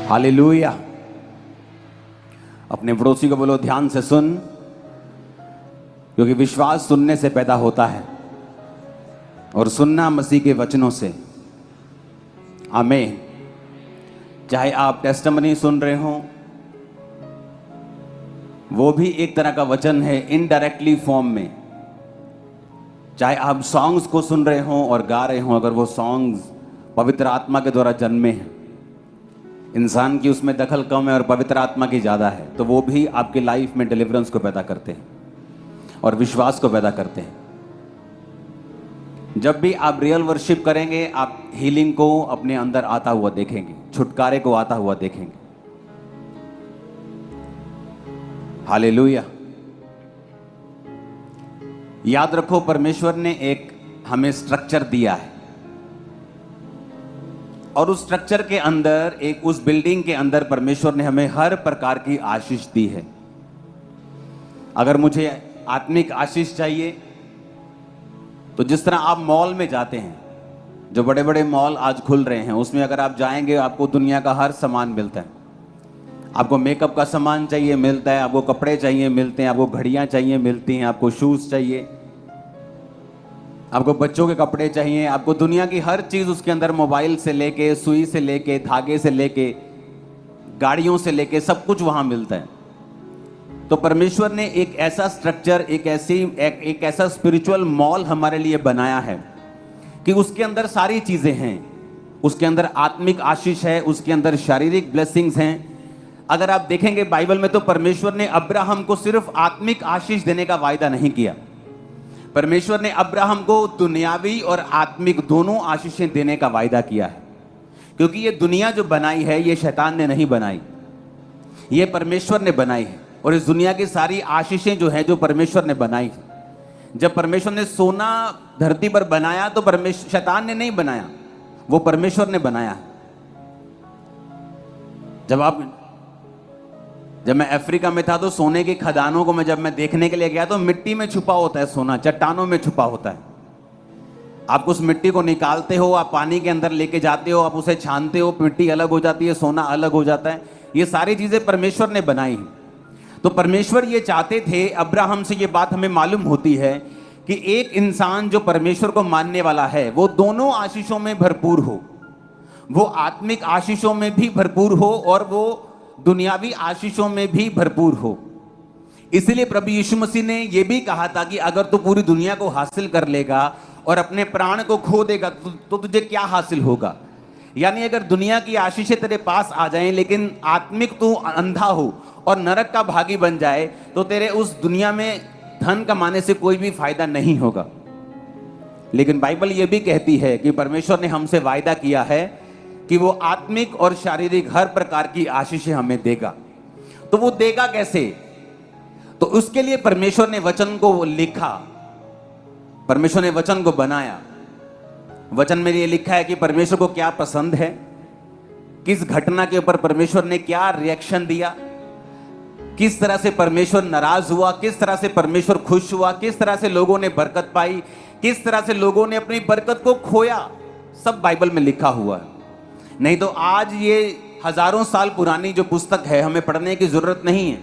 Hallelujah. अपने पड़ोसी को बोलो ध्यान से सुन, क्योंकि विश्वास सुनने से पैदा होता है और सुनना मसीह के वचनों से। आमीन। चाहे आप टेस्टिमनी सुन रहे हो, वो भी एक तरह का वचन है इनडायरेक्टली फॉर्म में। चाहे आप सॉन्ग्स को सुन रहे हो और गा रहे हो, अगर वो सॉन्ग्स पवित्र आत्मा के द्वारा जन्मे हैं, इंसान की उसमें दखल कम है और पवित्र आत्मा की ज़्यादा है, तो वो भी आपकी लाइफ में डिलीवरेंस को पैदा करते हैं और विश्वास को पैदा करते हैं। जब भी आप रियल वर्शिप करेंगे, आप हीलिंग को अपने अंदर आता हुआ देखेंगे, छुटकारे को आता हुआ देखेंगे। हालेलुया। याद रखो, परमेश्वर ने एक हमें स्ट्रक्चर दिया है और उस स्ट्रक्चर के अंदर, एक उस बिल्डिंग के अंदर परमेश्वर ने हमें हर प्रकार की आशीष दी है। अगर मुझे आत्मिक आशीष चाहिए तो जिस तरह आप मॉल में जाते हैं, जो बड़े बड़े मॉल आज खुल रहे हैं, उसमें अगर आप जाएंगे आपको दुनिया का हर सामान मिलता है। आपको मेकअप का सामान चाहिए मिलता है, आपको कपड़े चाहिए मिलते हैं, आपको घड़ियां चाहिए मिलती हैं, आपको शूज चाहिए, आपको बच्चों के कपड़े चाहिए, आपको दुनिया की हर चीज उसके अंदर, मोबाइल से लेके, सुई से लेके, धागे से लेके, गाड़ियों से लेके, सब कुछ वहां मिलता है। तो परमेश्वर ने एक ऐसा स्ट्रक्चर, एक ऐसा स्पिरिचुअल मॉल हमारे लिए बनाया है कि उसके अंदर सारी चीजें हैं। उसके अंदर आत्मिक आशीष है, उसके अंदर शारीरिक ब्लेसिंग्स हैं। अगर आप देखेंगे बाइबल में, तो परमेश्वर ने अब्राहम को सिर्फ आत्मिक आशीष देने का वायदा नहीं किया। परमेश्वर ने अब्राहम को दुनियावी और आत्मिक दोनों आशीषें देने का वायदा किया है, क्योंकि ये दुनिया जो बनाई है, ये शैतान ने नहीं बनाई, ये परमेश्वर ने बनाई है। और इस दुनिया की सारी आशीषें जो है, जो परमेश्वर ने बनाई है। जब परमेश्वर ने सोना धरती पर बनाया, तो शैतान ने नहीं बनाया, वो परमेश्वर ने बनाया। जब मैं अफ्रीका में था, तो सोने की खदानों को जब मैं देखने के लिए गया, तो मिट्टी में छुपा होता है सोना, चट्टानों में छुपा होता है। आप उस मिट्टी को निकालते हो, आप पानी के अंदर लेके जाते हो, आप उसे छानते हो, मिट्टी अलग हो जाती है, सोना अलग हो जाता है। ये सारी चीजें परमेश्वर ने बनाई हैं। तो परमेश्वर ये चाहते थे, अब्राहम से ये बात हमें मालूम होती है कि एक इंसान जो परमेश्वर को मानने वाला है, वो दोनों आशीषों में भरपूर हो। वो आत्मिक आशीषों में भी भरपूर हो और वो दुनियावी आशीषों में भी भरपूर हो। इसलिए प्रभु यीशु मसीह ने यह भी कहा था कि अगर तू पूरी दुनिया को हासिल कर लेगा और अपने प्राण को खो देगा, तो तुझे क्या हासिल होगा। यानी अगर दुनिया की आशीषें तेरे पास आ जाएं, लेकिन आत्मिक तू अंधा हो और नरक का भागी बन जाए, तो तेरे उस दुनिया में धन कमाने से कोई भी फायदा नहीं होगा। लेकिन बाइबल यह भी कहती है कि परमेश्वर ने हमसे वायदा किया है कि वो आत्मिक और शारीरिक हर प्रकार की आशीषें हमें देगा। तो वो देगा कैसे? तो उसके लिए परमेश्वर ने वचन को लिखा, परमेश्वर ने वचन को बनाया। वचन में ये लिखा है कि परमेश्वर को क्या पसंद है, किस घटना के ऊपर परमेश्वर ने क्या रिएक्शन दिया, किस तरह से परमेश्वर नाराज हुआ, किस तरह से परमेश्वर खुश हुआ, किस तरह से लोगों ने बरकत पाई, किस तरह से लोगों ने अपनी बरकत को खोया। सब बाइबल में लिखा हुआ है। नहीं तो आज ये हजारों साल पुरानी जो पुस्तक है, हमें पढ़ने की जरूरत नहीं है।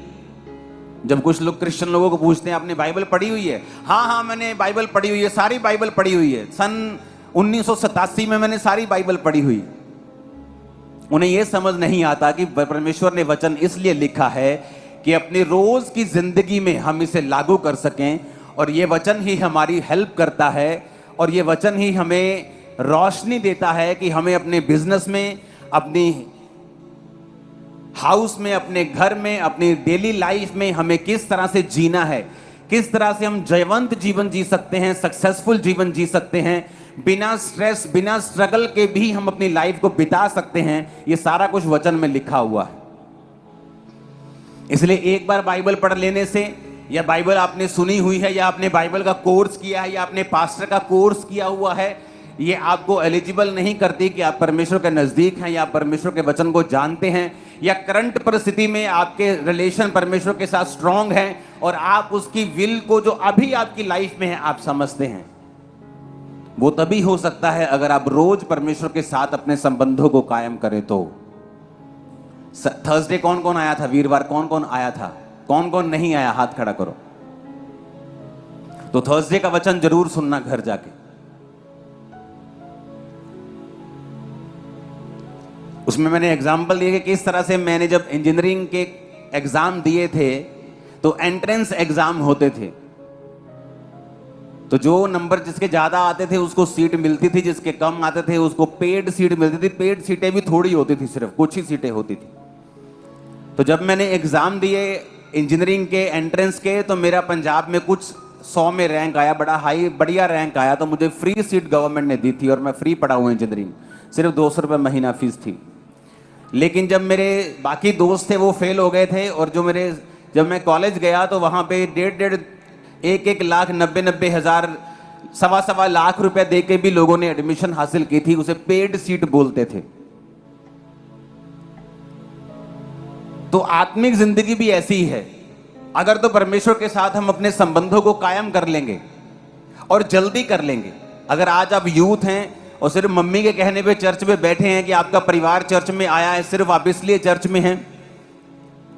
जब कुछ लोग क्रिश्चियन लोगों को पूछते हैं, आपने बाइबल पढ़ी हुई है? हाँ, मैंने बाइबल पढ़ी हुई है, सारी बाइबल पढ़ी हुई है। सन 1987 में मैंने सारी बाइबल पढ़ी हुई। उन्हें यह समझ नहीं आता कि परमेश्वर ने वचन इसलिए लिखा है कि अपनी रोज की जिंदगी में हम इसे लागू कर सकें, और ये वचन ही हमारी हेल्प करता है, और ये वचन ही हमें रोशनी देता है कि हमें अपने बिजनेस में, अपनी हाउस में, अपने घर में, अपनी डेली लाइफ में हमें किस तरह से जीना है, किस तरह से हम जयवंत जीवन जी सकते हैं, सक्सेसफुल जीवन जी सकते हैं, बिना स्ट्रेस, बिना स्ट्रगल के भी हम अपनी लाइफ को बिता सकते हैं। ये सारा कुछ वचन में लिखा हुआ है। इसलिए एक बार बाइबल पढ़ लेने से, या बाइबल आपने सुनी हुई है, या आपने बाइबल का कोर्स किया है, या आपने पास्टर का कोर्स किया हुआ है, ये आपको एलिजिबल नहीं करती कि आप परमेश्वर के नजदीक हैं, या परमेश्वर के वचन को जानते हैं, या करंट परिस्थिति में आपके रिलेशन परमेश्वर के साथ स्ट्रांग हैं और आप उसकी विल को जो अभी आपकी लाइफ में है आप समझते हैं। वो तभी हो सकता है अगर आप रोज परमेश्वर के साथ अपने संबंधों को कायम करें। तो थर्सडे कौन कौन आया था? वीरवार कौन कौन आया था? कौन कौन नहीं आया? हाथ खड़ा करो। तो थर्सडे का वचन जरूर सुनना घर जाके। उसमें मैंने एग्जाम्पल दिए कि किस तरह से मैंने जब इंजीनियरिंग के एग्जाम दिए थे तो एंट्रेंस एग्जाम होते थे, तो जो नंबर जिसके ज्यादा आते थे उसको सीट मिलती थी, जिसके कम आते थे उसको पेड सीट मिलती थी। पेड सीटें भी थोड़ी होती थी, सिर्फ कुछ ही सीटें होती थी। तो जब मैंने एग्जाम दिए इंजीनियरिंग के एंट्रेंस के, तो मेरा पंजाब में कुछ 100 में रैंक आया, बड़ा हाई बढ़िया रैंक आया। तो मुझे फ्री सीट गवर्नमेंट ने दी थी और मैं फ्री पढ़ा हुआ इंजीनियरिंग, सिर्फ 200 रुपये महीना फीस थी। लेकिन जब मेरे बाकी दोस्त थे वो फेल हो गए थे, और जब मैं कॉलेज गया तो वहाँ पे 1.5 लाख 90 हज़ार 1.25 लाख रुपए दे के भी लोगों ने एडमिशन हासिल की थी। उसे पेड सीट बोलते थे। तो आत्मिक जिंदगी भी ऐसी ही है। अगर तो परमेश्वर के साथ हम अपने संबंधों को कायम कर लेंगे और जल्दी कर लेंगे। अगर आज आप यूथ हैं और सिर्फ मम्मी के कहने पे चर्च में बैठे हैं कि आपका परिवार चर्च में आया है, सिर्फ आप इसलिए चर्च में हैं,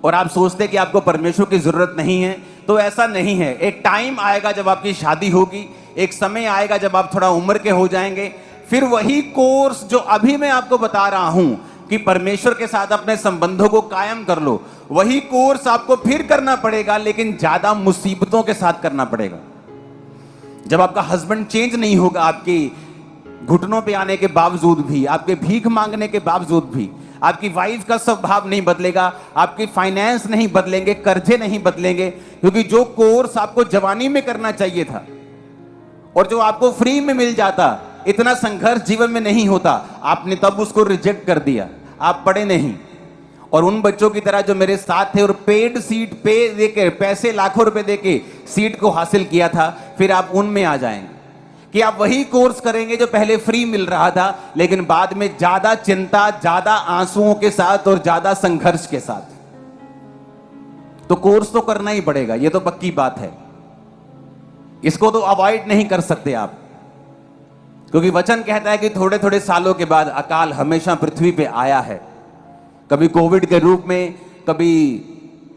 और आप सोचते हैं कि आपको परमेश्वर की जरूरत नहीं है, तो ऐसा नहीं है। एक टाइम आएगा जब आपकी शादी होगी, एक समय आएगा जब आप थोड़ा उम्र के हो जाएंगे, फिर वही कोर्स जो अभी मैं आपको बता रहा हूं कि परमेश्वर के साथ अपने संबंधों को कायम कर लो, वही कोर्स आपको फिर करना पड़ेगा, लेकिन ज्यादा मुसीबतों के साथ करना पड़ेगा। जब आपका हस्बैंड चेंज नहीं होगा, आपकी घुटनों पे आने के बावजूद भी, आपके भीख मांगने के बावजूद भी, आपकी वाइफ का स्वभाव नहीं बदलेगा, आपकी फाइनेंस नहीं बदलेंगे, कर्जे नहीं बदलेंगे, क्योंकि जो कोर्स आपको जवानी में करना चाहिए था और जो आपको फ्री में मिल जाता, इतना संघर्ष जीवन में नहीं होता, आपने तब उसको रिजेक्ट कर दिया। आप पढ़े नहीं। और उन बच्चों की तरह जो मेरे साथ थे और पेड सीट पे देके, पैसे लाखों रुपए देके सीट को हासिल किया था, फिर आप उनमें आ जाएंगे कि आप वही कोर्स करेंगे जो पहले फ्री मिल रहा था, लेकिन बाद में ज्यादा चिंता, ज्यादा आंसुओं के साथ और ज्यादा संघर्ष के साथ। तो कोर्स तो करना ही पड़ेगा, ये तो पक्की बात है। इसको तो अवॉइड नहीं कर सकते आप, क्योंकि वचन कहता है कि थोड़े थोड़े सालों के बाद अकाल हमेशा पृथ्वी पे आया है। कभी कोविड के रूप में, कभी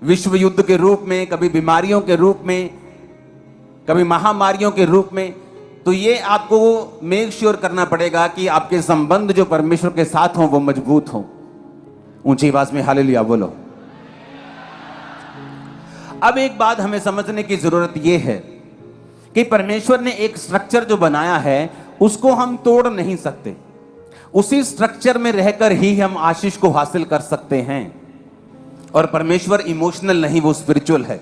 विश्व युद्ध के रूप में, कभी बीमारियों के रूप में, कभी महामारियों के रूप में। तो ये आपको मेक श्योर करना पड़ेगा कि आपके संबंध जो परमेश्वर के साथ हों वो मजबूत हों। ऊंची आवाज में हालेलुया बोलो। अब एक बात हमें समझने की जरूरत यह है कि परमेश्वर ने एक स्ट्रक्चर जो बनाया है उसको हम तोड़ नहीं सकते। उसी स्ट्रक्चर में रहकर ही हम आशीष को हासिल कर सकते हैं। और परमेश्वर इमोशनल नहीं, वो स्पिरिचुअल है।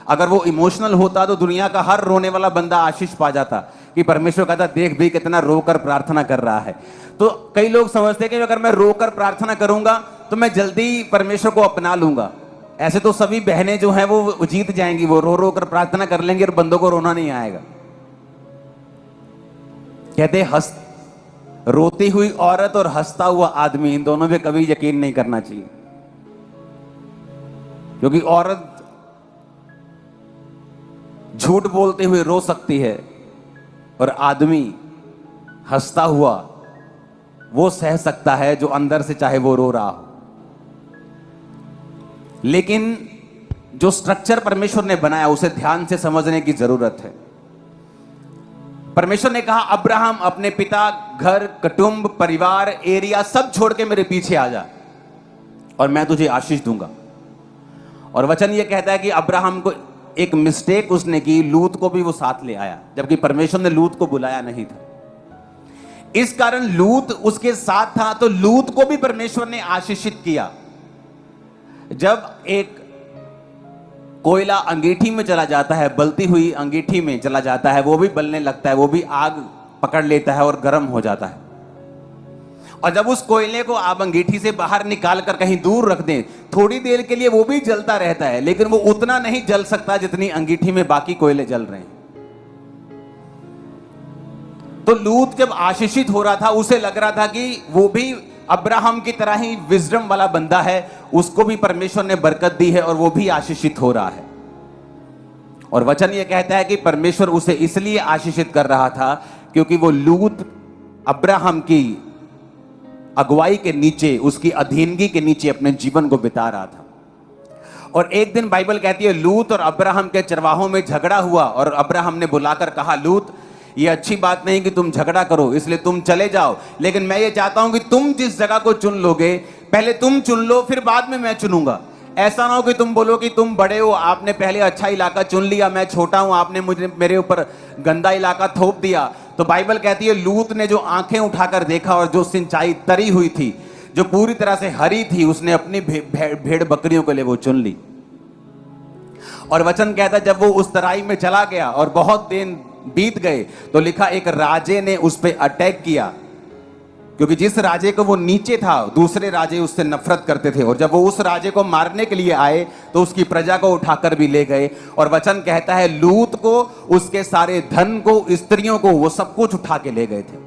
अगर वो इमोशनल होता तो दुनिया का हर रोने वाला बंदा आशीष पा जाता, कि परमेश्वर कहता देख भी कितना रोकर प्रार्थना कर रहा है। तो कई लोग समझते हैं कि अगर मैं रोकर प्रार्थना करूंगा तो मैं जल्दी परमेश्वर को अपना लूंगा। ऐसे तो सभी बहनें जो हैं वो जीत जाएंगी, वो रो रो कर प्रार्थना कर लेंगे और बंदों को रोना नहीं आएगा। कहते रोती हुई औरत और हंसता हुआ आदमी, इन दोनों पे कभी यकीन नहीं करना चाहिए, क्योंकि औरत झूठ बोलते हुए रो सकती है और आदमी हंसता हुआ वो सह सकता है जो अंदर से चाहे वो रो रहा हो। लेकिन जो स्ट्रक्चर परमेश्वर ने बनाया उसे ध्यान से समझने की जरूरत है। परमेश्वर ने कहा अब्राहम अपने पिता, घर, कुटुंब, परिवार, एरिया सब छोड़ के मेरे पीछे आ जा और मैं तुझे आशीष दूंगा। और वचन ये कहता है कि अब्राहम को एक मिस्टेक उसने की, लूत को भी वो साथ ले आया, जबकि परमेश्वर ने लूत को बुलाया नहीं था। इस कारण लूत उसके साथ था, तो लूत को भी परमेश्वर ने आशीषित किया। जब एक कोयला अंगीठी में चला जाता है, बलती हुई अंगीठी में चला जाता है, वो भी बलने लगता है, वो भी आग पकड़ लेता है और गर्म हो जाता है। और जब उस कोयले को आप अंगीठी से बाहर निकाल कर कहीं दूर रख दें, थोड़ी देर के लिए वो भी जलता रहता है, लेकिन वो उतना नहीं जल सकता जितनी अंगीठी में बाकी कोयले जल रहे हैं। तो लूत जब आशीषित हो रहा था, उसे लग रहा था कि वो भी अब्राहम की तरह ही विजडम वाला बंदा है, उसको भी परमेश्वर ने बरकत दी है और वो भी आशीषित हो रहा है। और वचन ये कहता है कि परमेश्वर उसे इसलिए आशीषित कर रहा था क्योंकि वो लूत अब्राहम की अगुवाई के नीचे, उसकी अधीनगी के नीचे अपने जीवन को बिता रहा था। और एक दिन बाइबल कहती है लूत और अब्राहम के चरवाहों में झगड़ा हुआ और अब्राहम ने बुलाकर कहा, लूत ये अच्छी बात नहीं कि तुम झगड़ा करो, इसलिए तुम चले जाओ, लेकिन मैं ये चाहता हूं कि तुम जिस जगह को चुन लोगे पहले तुम चुन लो, फिर बाद में मैं चुनूंगा। ऐसा ना हो कि तुम बोलो कि तुम बड़े हो, आपने पहले अच्छा इलाका चुन लिया, मैं छोटा हूं, आपने मेरे ऊपर गंदा इलाका थोप दिया। तो बाइबल कहती है लूत ने जो आंखें उठाकर देखा और जो सिंचाई तरी हुई थी, जो पूरी तरह से हरी थी, उसने अपनी भेड़ बकरियों के लिए वो चुन ली। और वचन कहता है जब वो उस तराई में चला गया और बहुत दिन बीत गए तो लिखा एक राजे ने उस पर अटैक किया, क्योंकि जिस राजे को वो नीचे था दूसरे राजे उससे नफरत करते थे, और जब वो उस राजे को मारने के लिए आए तो उसकी प्रजा को उठाकर भी ले गए। और वचन कहता है लूत को, उसके सारे धन को, स्त्रियों को, वो सब कुछ उठा के ले गए थे।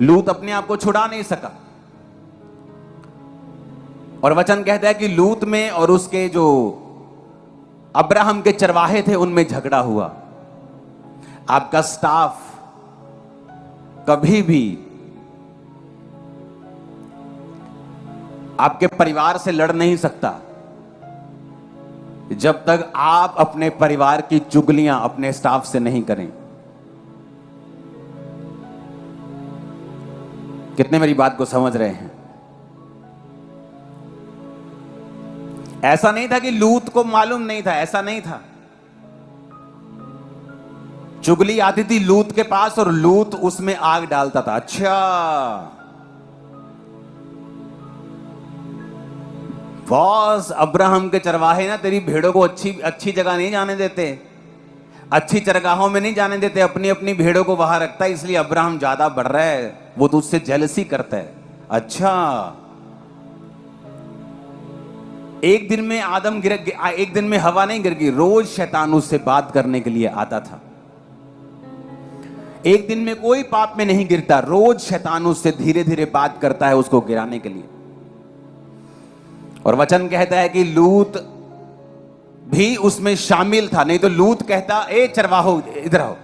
लूत अपने आप को छुड़ा नहीं सका। और वचन कहता है कि लूत में और उसके जो अब्राहम के चरवाहे थे उनमें झगड़ा हुआ। आपका स्टाफ कभी भी आपके परिवार से लड़ नहीं सकता जब तक आप अपने परिवार की चुगलियां अपने स्टाफ से नहीं करें। कितने मेरी बात को समझ रहे हैं? ऐसा नहीं था कि लूत को मालूम नहीं था, ऐसा नहीं था। चुगली आती थी लूत के पास और लूत उसमें आग डालता था। अच्छा बॉस, अब्राहम के चरवाहे ना तेरी भेड़ों को अच्छी जगह नहीं जाने देते, अच्छी चरगाहों में नहीं जाने देते, अपनी अपनी भेड़ों को वहां रखता है, इसलिए अब्राहम ज्यादा बढ़ रहा है, वो तो उससे जेलसी करता है। अच्छा, एक दिन में आदम गिर, एक दिन में हवा नहीं गिर गई, रोज शैतान उससे बात करने के लिए आता था। एक दिन में कोई पाप में नहीं गिरता, रोज शैतान उससे धीरे धीरे बात करता है उसको गिराने के लिए। और वचन कहता है कि लूत भी उसमें शामिल था, नहीं तो लूत कहता ए चरवाहो इधर आओ,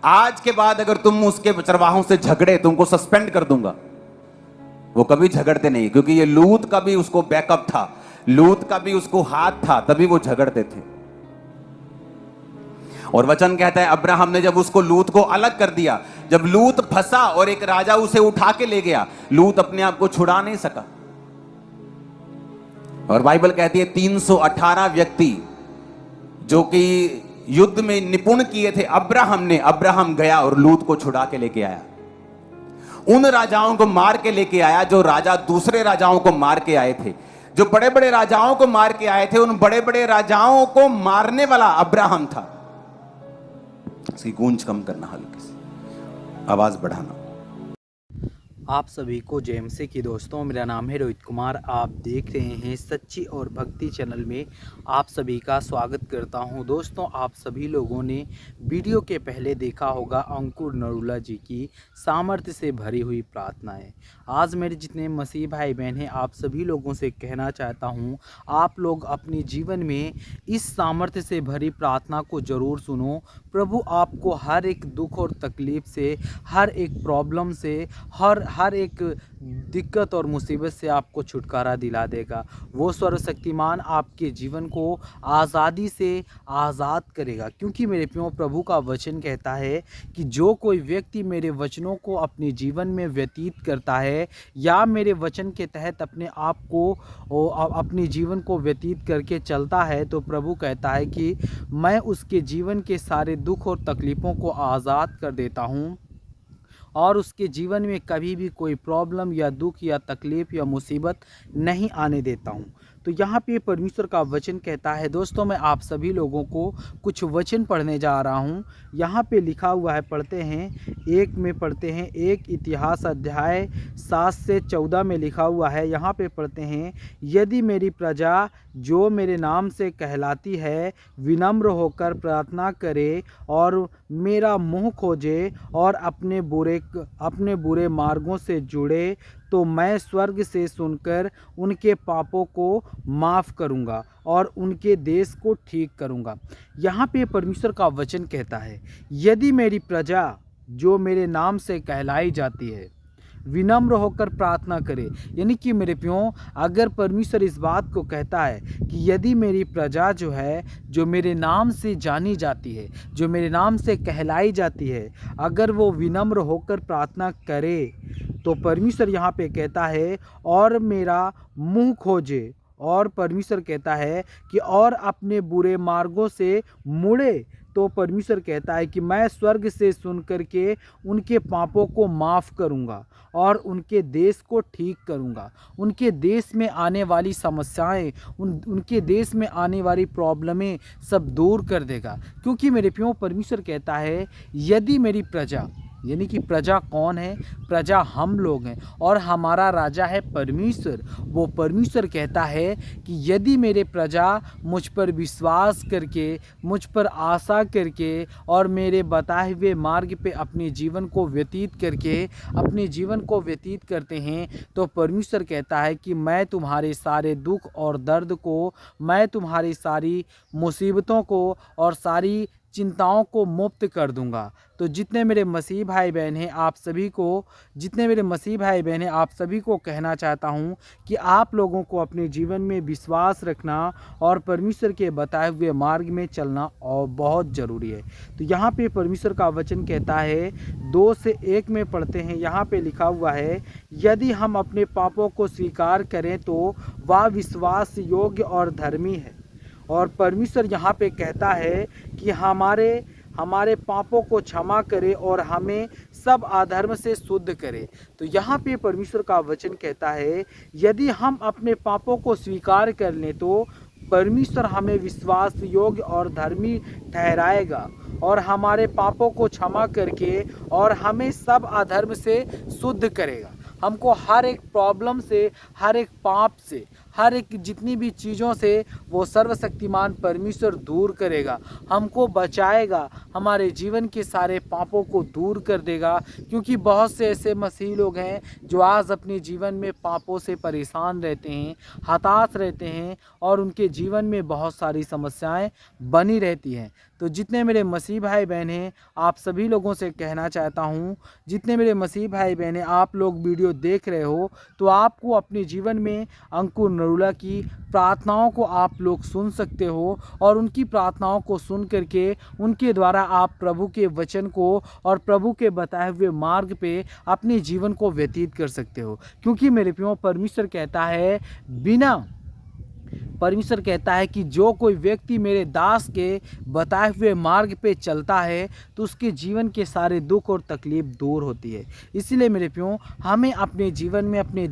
आज के बाद अगर तुम उसके चरवाहों से झगड़े तुमको सस्पेंड कर दूंगा। वो कभी झगड़ते नहीं, क्योंकि ये लूत का भी उसको बैकअप था, लूत का भी उसको हाथ था, तभी वो झगड़ते थे। और वचन कहता है अब्राहम ने जब उसको लूत को अलग कर दिया, जब लूत फंसा और एक राजा उसे उठा के ले गया, लूत अपने आप को छुड़ा नहीं सका। और बाइबल कहती है 318 व्यक्ति जो कि युद्ध में निपुण किए थे अब्राहम गया और लूत को छुड़ा के लेके आया। उन राजाओं को मार के लेके आया जो राजा दूसरे राजाओं को मार के आए थे, जो बड़े बड़े राजाओं को मार के आए थे। उन बड़े बड़े राजाओं को मारने वाला अब्राहम था। इसकी गूंज कम करना, हल्की सी आवाज बढ़ाना। आप सभी को जय मसीह की दोस्तों, मेरा नाम है रोहित कुमार। आप देख रहे हैं सच्ची और भक्ति चैनल में आप सभी का स्वागत करता हूं। दोस्तों, आप सभी लोगों ने वीडियो के पहले देखा होगा अंकुर नरूला जी की सामर्थ्य से भरी हुई प्रार्थनाएं। आज मेरे जितने मसीह भाई बहन हैं, आप सभी लोगों से कहना चाहता हूं, आप लोग अपने जीवन में इस सामर्थ्य से भरी प्रार्थना को ज़रूर सुनो। प्रभु आपको हर एक दुख और तकलीफ़ से, हर एक प्रॉब्लम से, हर एक दिक्कत और मुसीबत से आपको छुटकारा दिला देगा। वो सर्वशक्तिमान आपके जीवन को आज़ादी से आज़ाद करेगा, क्योंकि मेरे प्रियो प्रभु का वचन कहता है कि जो कोई व्यक्ति मेरे वचनों को अपने जीवन में व्यतीत करता है या मेरे वचन के तहत अपने आप को अपने जीवन को व्यतीत करके चलता है, तो प्रभु कहता है कि मैं उसके जीवन के सारे दुख और तकलीफ़ों को आज़ाद कर देता हूँ और उसके जीवन में कभी भी कोई प्रॉब्लम या दुख या तकलीफ़ या मुसीबत नहीं आने देता हूँ। तो यहाँ पे परमेश्वर का वचन कहता है। दोस्तों, मैं आप सभी लोगों को कुछ वचन पढ़ने जा रहा हूँ। यहाँ पे लिखा हुआ है, पढ़ते हैं एक इतिहास अध्याय 7 से 14 में लिखा हुआ है। यहाँ पे पढ़ते हैं, यदि मेरी प्रजा जो मेरे नाम से कहलाती है विनम्र होकर प्रार्थना करे और मेरा मुँह खोजे और अपने बुरे मार्गों से जुड़े, तो मैं स्वर्ग से सुनकर उनके पापों को माफ़ करूंगा और उनके देश को ठीक करूंगा। यहाँ पे परमेश्वर का वचन कहता है, यदि मेरी प्रजा जो मेरे नाम से कहलाई जाती है विनम्र होकर प्रार्थना करे। यानी कि मेरे प्यों, अगर परमेश्वर इस बात को कहता है कि यदि मेरी प्रजा जो है, जो मेरे नाम से जानी जाती है, जो मेरे नाम से कहलाई जाती है, अगर वो विनम्र होकर प्रार्थना करे, तो परमेश्वर यहाँ पे कहता है और मेरा मुंह खोजे, और परमेश्वर कहता है कि और अपने बुरे मार्गों से मुड़े, तो परमेश्वर कहता है कि मैं स्वर्ग से सुन करके उनके पापों को माफ़ करूंगा और उनके देश को ठीक करूंगा। उनके देश में आने वाली समस्याएं, उनके देश में आने वाली प्रॉब्लमें सब दूर कर देगा। क्योंकि मेरे प्यों, परमेश्वर कहता है यदि मेरी प्रजा, यानी कि प्रजा कौन है? प्रजा हम लोग हैं और हमारा राजा है परमेश्वर। वो परमेश्वर कहता है कि यदि मेरे प्रजा मुझ पर विश्वास करके, मुझ पर आशा करके और मेरे बताए हुए मार्ग पे अपने जीवन को व्यतीत करते हैं, तो परमेश्वर कहता है कि मैं तुम्हारे सारे दुख और दर्द को, मैं तुम्हारी सारी मुसीबतों को और सारी चिंताओं को मुक्त कर दूंगा। तो जितने मेरे मसीह भाई बहन हैं, आप सभी को कहना चाहता हूं कि आप लोगों को अपने जीवन में विश्वास रखना और परमेश्वर के बताए हुए मार्ग में चलना और बहुत ज़रूरी है। तो यहाँ पे परमेश्वर का वचन कहता है, 2 से 1 में पढ़ते हैं। यहाँ पे लिखा हुआ है, यदि हम अपने पापों को स्वीकार करें तो वह विश्वास योग्य और धर्मी है। और परमेश्वर यहाँ पे कहता है कि हमारे पापों को क्षमा करे और हमें सब अधर्म से शुद्ध करे। तो यहाँ पे परमेश्वर का वचन कहता है, यदि हम अपने पापों को स्वीकार कर लें तो परमेश्वर हमें विश्वास योग्य और धर्मी ठहराएगा और हमारे पापों को क्षमा करके और हमें सब अधर्म से शुद्ध करेगा। हमको हर एक प्रॉब्लम से, हर एक पाप से, हर एक जितनी भी चीज़ों से वो सर्वशक्तिमान परमेश्वर दूर करेगा, हमको बचाएगा, हमारे जीवन के सारे पापों को दूर कर देगा। क्योंकि बहुत से ऐसे मसीही लोग हैं जो आज अपने जीवन में पापों से परेशान रहते हैं, हताश रहते हैं और उनके जीवन में बहुत सारी समस्याएं बनी रहती हैं। तो जितने मेरे मसीह भाई बहन हैं, आप सभी लोगों से कहना चाहता हूँ, जितने मेरे मसीह भाई बहन हैं, आप लोग वीडियो देख रहे हो तो आपको अपने जीवन में अंकुर नरूला की प्रार्थनाओं को आप लोग सुन सकते हो और उनकी प्रार्थनाओं को सुन करके उनके द्वारा आप प्रभु के वचन को और प्रभु के बताए हुए मार्ग पे अपने जीवन को व्यतीत कर सकते हो। क्योंकि मेरे प्रियो, परमेश्वर कहता है कि जो कोई व्यक्ति मेरे दास के बताए हुए मार्ग पे चलता है तो उसके जीवन के सारे दुख और तकलीफ दूर होती है। इसीलिए मेरे प्रियो, हमें अपने जीवन में अपने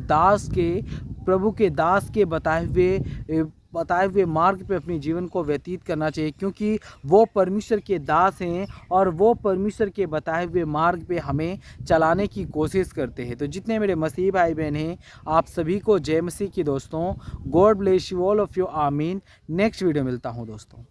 प्रभु के दास के बताए हुए मार्ग पे अपने जीवन को व्यतीत करना चाहिए। क्योंकि वो परमेश्वर के दास हैं और वो परमेश्वर के बताए हुए मार्ग पे हमें चलाने की कोशिश करते हैं। तो जितने मेरे मसीह भाई बहन हैं, आप सभी को जय मसीह की दोस्तों। God bless you all of you. आमीन। नेक्स्ट वीडियो मिलता हूँ दोस्तों।